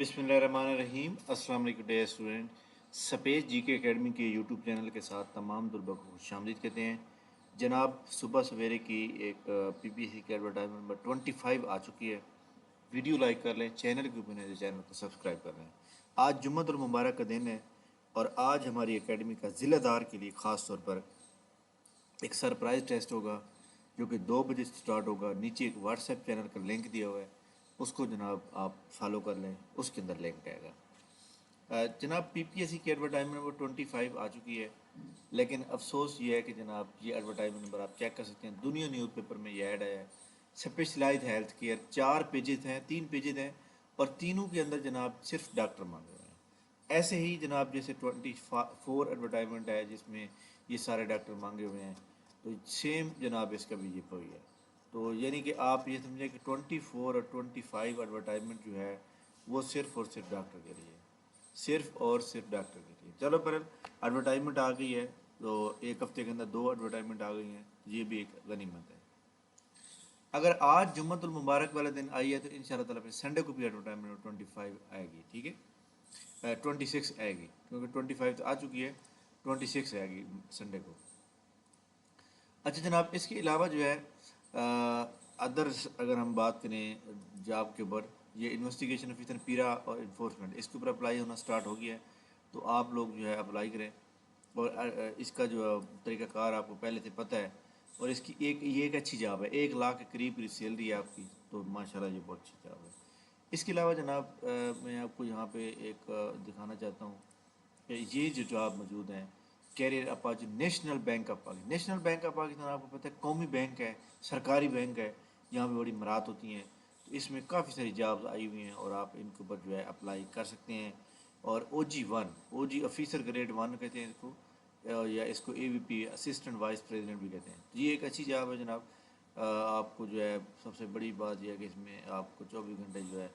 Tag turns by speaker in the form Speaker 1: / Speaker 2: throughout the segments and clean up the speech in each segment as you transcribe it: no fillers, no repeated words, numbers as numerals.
Speaker 1: बिस्मिल्लाहिर्रहमानिर्रहीम। अस्सलाम वालेकुम डियर स्टूडेंट। स्पेस जी के अकेडमी के यूट्यूब चैनल के साथ तमाम तलबा को खुशामदीद कहते हैं। जनाब, सुबह सवेरे की एक पीपीएससी की एडवर्टाइजमेंट नंबर 25 आ चुकी है। वीडियो लाइक कर लें, चैनल के ऊपर नहीं चैनल को सब्सक्राइब कर लें। आज जुम्मतुल मुबारक का दिन है और आज हमारी एकेडमी का ज़िलेदार के लिए ख़ास तौर पर एक सरप्राइज़ टेस्ट होगा जो कि 2 बजे स्टार्ट होगा। नीचे एक व्हाट्सएप चैनल का लिंक दिया हुआ है, उसको जनाब आप फॉलो कर लें, उसके अंदर लिंक आएगा। जनाब, पीपीएससी की एडवर्टाइजमेंट नंबर 25 आ चुकी है, लेकिन अफसोस ये है कि जनाब ये एडवर्टाइजमेंट नंबर आप चेक कर सकते हैं, दुनिया न्यूज़ पेपर में ये ऐड आया है। स्पेशलाइज्ड हेल्थ केयर 4 पेजेस हैं, 3 पेजेस हैं और तीनों के अंदर जनाब सिर्फ डॉक्टर मांगे हुए हैं। ऐसे ही जनाब जैसे 24 एडवर्टाइजमेंट है जिसमें ये सारे डॉक्टर मांगे हुए हैं, तो सेम जनाब इसका भी ये वही है। तो यानी कि आप ये समझें कि 24 और 25 एडवर्टाइजमेंट जो है वो सिर्फ और सिर्फ डॉक्टर के लिए, सिर्फ और सिर्फ डॉक्टर के लिए। चलो, पर एडवर्टाइजमेंट आ गई है तो एक हफ्ते के अंदर 2 एडवर्टाइजमेंट आ गई हैं, ये भी एक गनीमत है। अगर आज जुम्मतुल मुबारक वाले दिन आई है तो इंशाल्लाह ताला फिर संडे को भी एडवर्टाइजमेंट 25 आएगी, ठीक है। 26 आएगी, क्योंकि 25 तो आ चुकी है, 26 आएगी संडे को। अच्छा जनाब, इसके अलावा जो है अदर्स अगर हम बात करें जॉब के ऊपर, ये इन्वेस्टिगेशन ऑफिसर पीरा और इन्फोर्समेंट, इसके ऊपर अप्लाई होना स्टार्ट हो गया है, तो आप लोग जो है अप्लाई करें। और इसका जो तरीक़ाकार आपको पहले से पता है, और इसकी ये एक अच्छी जॉब है, 1 लाख के करीब की सैलरी है आपकी, तो माशाल्लाह ये बहुत अच्छी जॉब है। इसके अलावा जनाब मैं आपको यहाँ पे एक दिखाना चाहता हूँ कि ये जो जॉब मौजूद हैं, कैरियर अपाची National Bank of Pakistan. National Bank of Pakistan आपको पता है कौमी बैंक है, सरकारी बैंक है, यहाँ पे बड़ी मराहत होती हैं। तो इसमें काफ़ी सारी जॉब्स आई हुई हैं और आप इनके ऊपर जो है अप्लाई कर सकते हैं। और OG1, OG ऑफिसर ग्रेड 1 कहते हैं इसको, या इसको AVP असिस्टेंट वाइस प्रेसिडेंट भी कहते हैं। तो ये एक अच्छी जॉब है जनाब। आपको जो है सबसे बड़ी बात यह है कि इसमें आपको 24 घंटे जो है,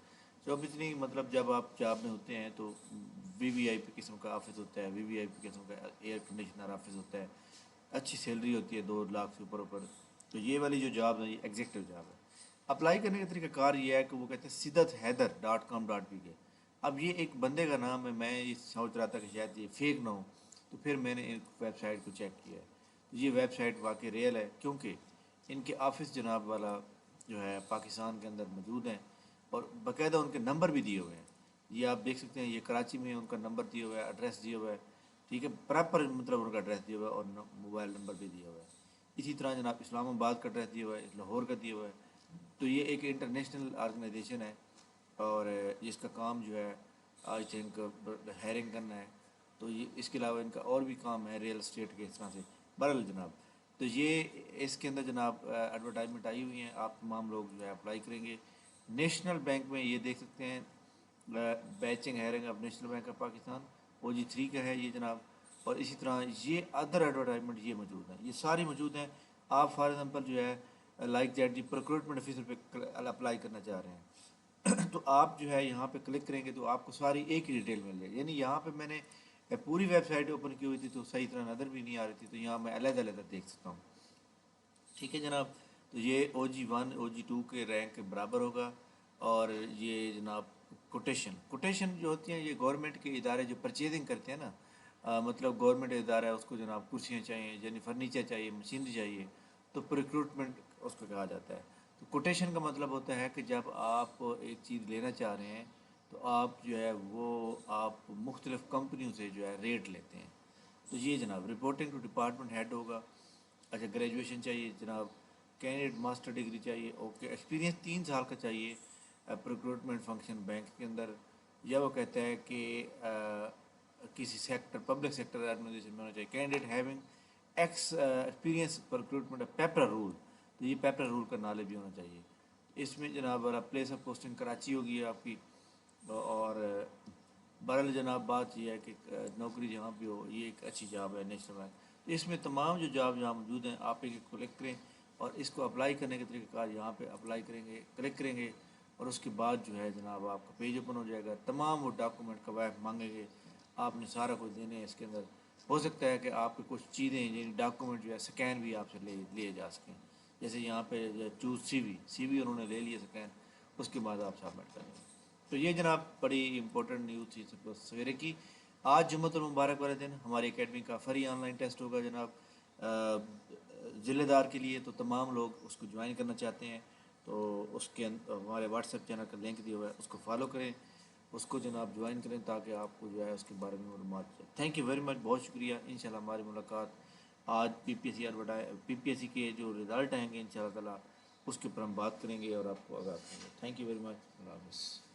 Speaker 1: 24 नहीं, मतलब जब आप जॉब में होते हैं तो VVIP किस्म का ऑफिस होता है, VVIP किस्म का एयर कंडीशनर ऑफिस होता है, अच्छी सैलरी होती है 2 लाख से ऊपर ऊपर। तो ये वाली जो जॉब है ये एग्जीक्यूटिव जॉब है। अप्लाई करने का तरीका कार ये है कि वो कहते हैं sidathhaider.com.pk। अब ये एक बंदे का नाम है, मैं ये सोच रहा था कि शायद ये फेक ना हो, तो फिर मैंने एक वेबसाइट को चेक किया है, तो ये वेबसाइट वाकई रियल है, क्योंकि इनके ऑफिस जनाब वाला जो है पाकिस्तान के अंदर मौजूद हैं और बाकायदा उनके नंबर भी दिए हुए हैं। ये आप देख सकते हैं, ये कराची में उनका नंबर दिया हुआ है, एड्रेस दिया हुआ है, ठीक है, प्रॉपर मतलब उनका एड्रेस दिया हुआ है और मोबाइल नंबर भी दिया हुआ है। इसी तरह जनाब इस्लामाबाद का एड्रेस दिया हुआ है, लाहौर का दिया हुआ है। तो ये एक इंटरनेशनल ऑर्गेनाइजेशन है और इसका काम जो है आई थिंक हायरिंग करना है। तो ये इसके अलावा इनका और भी काम है रियल एस्टेट के, इस तरह से। बहरहाल जनाब, तो ये इसके अंदर जनाब एडवर्टाइजमेंट आई हुई हैं, आप तमाम लोग जो है अप्लाई करेंगे। नेशनल बैंक में ये देख सकते हैं, बैचिंग hiring of National Bank of Pakistan, OG3 का है ये जनाब। और इसी तरह ये अदर एडवर्टाइजमेंट ये मौजूद हैं, ये सारी मौजूद हैं। आप फॉर एग्जांपल जो है लाइक दैट जी रिक्रूटमेंट ऑफिसर पे अप्लाई करना चाह रहे हैं तो आप जो है यहाँ पे क्लिक करेंगे तो आपको सारी एक ही डिटेल मिल जाएगी। यानी यहाँ पे मैंने पूरी वेबसाइट ओपन की हुई थी तो सही तरह नज़र भी नहीं आ रही थी, तो यहाँ मैं अलग-अलग देख सकता हूँ, ठीक है जनाब। तो ये OG1 OG2 के रैंक के बराबर होगा। और ये जनाब कोटेशन जो होती हैं, ये गवर्नमेंट के इदारे जो परचेजिंग करते हैं ना, मतलब गवर्नमेंट इदारा है, उसको जनाब कुर्सियाँ चाहिए, यानी फर्नीचर चाहिए, मशीनरी चाहिए, तो रिक्रूटमेंट उसको कहा जाता है। तो कोटेशन का मतलब होता है कि जब आप एक चीज़ लेना चाह रहे हैं तो आप जो है वो आप मुख्तलिफ़ कंपनियों से जो है रेट लेते हैं। तो ये जनाब रिपोर्टिंग टू डिपार्टमेंट हेड होगा। अच्छा, ग्रेजुएशन चाहिए जनाब, कैंडिडेट मास्टर डिग्री चाहिए, ओके, एक्सपीरियंस 3 साल का चाहिए रिक्रूटमेंट फंक्शन बैंक के अंदर। या वो कहता है कि किसी सेक्टर पब्लिक सेक्टर एडमिनिस्ट्रेशन में होना चाहिए। Candidate having experience recruitment paper rule, तो ये पेपर रूल का नॉलेज भी होना चाहिए। इसमें जनाब प्लेस ऑफ पोस्टिंग कराची होगी आपकी। और बहरहाल जनाब बात यह है कि नौकरी जहाँ भी हो, ये एक अच्छी जॉब है नेशनल बैंक। तो इसमें तमाम जो जॉब जहाँ मौजूद हैं, आप एक क्लिक करें और इसको अप्लाई करने के तरीक़ेकार यहाँ पे अप्लाई करेंगे, क्लिक करेंगे और उसके बाद जो है जनाब आपका पेज ओपन हो जाएगा। तमाम वो डॉक्यूमेंट कवायद मांगेंगे, आपने सारा कुछ देने हैं इसके अंदर। हो सकता है कि आपके कुछ चीज़ें यानी डॉक्यूमेंट जो है स्कैन भी आपसे लिए जा सकें। जैसे यहाँ पे चूज़ CV उन्होंने ले लिया स्कैन, उसके बाद आप सबमिट करेंगे। تو یہ جناب بڑی امپورٹنٹ نیوز تھی صبح سویرے کی. آج جمعۃ المبارک والے دن ہماری اکیڈمی کا فری آن لائن ٹیسٹ ہوگا جناب ضلع دار کے لیے. تو تمام لوگ اس کو جوائن کرنا چاہتے ہیں تو اس کے ہمارے واٹس ایپ چینل کا لنک دیا ہوا ہے, اس کو فالو کریں, اس کو جناب جوائن کریں تاکہ آپ کو جو ہے اس کے بارے میں معلومات. تھینک یو ویری مچ, بہت شکریہ. انشاءاللہ ہماری ملاقات آج پی پی ایس سی کے جو رزلٹ آئیں گے انشاءاللہ تعالیٰ اس کے اوپر ہم بات کریں گے اور آپ کو آگاہ کریں گے. Thank you very much. اللہ حافظ.